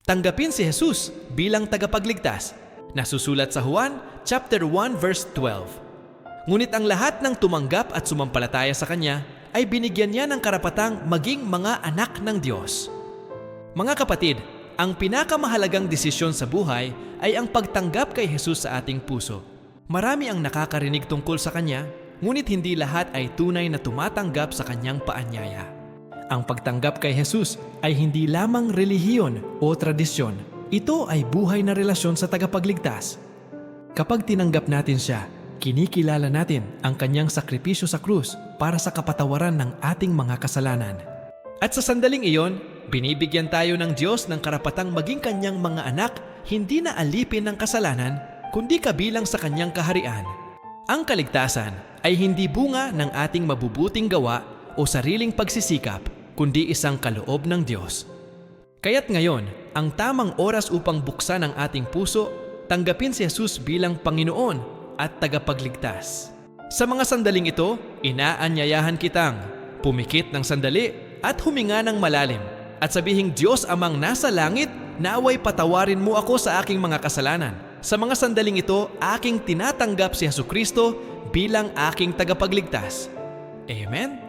Tanggapin si Jesus bilang tagapagligtas, nasusulat sa Juan chapter 1 verse 12. Ngunit ang lahat ng tumanggap at sumampalataya sa Kanya ay binigyan niya ng karapatang maging mga anak ng Diyos. Mga kapatid, ang pinakamahalagang desisyon sa buhay ay ang pagtanggap kay Jesus sa ating puso. Marami ang nakakarinig tungkol sa Kanya, ngunit hindi lahat ay tunay na tumatanggap sa Kanyang paanyaya. Ang pagtanggap kay Jesus ay hindi lamang relihiyon o tradisyon. Ito ay buhay na relasyon sa tagapagligtas. Kapag tinanggap natin siya, kinikilala natin ang Kanyang sakripisyo sa krus para sa kapatawaran ng ating mga kasalanan. At sa sandaling iyon, binibigyan tayo ng Diyos ng karapatang maging Kanyang mga anak, hindi na alipin ng kasalanan, kundi kabilang sa Kanyang kaharian. Ang kaligtasan ay hindi bunga ng ating mabubuting gawa o sariling pagsisikap, kundi isang kaloob ng Diyos. Kaya't ngayon, ang tamang oras upang buksan ang ating puso, tanggapin si Jesus bilang Panginoon at tagapagligtas. Sa mga sandaling ito, inaanyayahan kitang pumikit ng sandali at huminga ng malalim at sabihing, Diyos Amang nasa langit, naway patawarin mo ako sa aking mga kasalanan. Sa mga sandaling ito, aking tinatanggap si Jesucristo bilang aking tagapagligtas. Amen?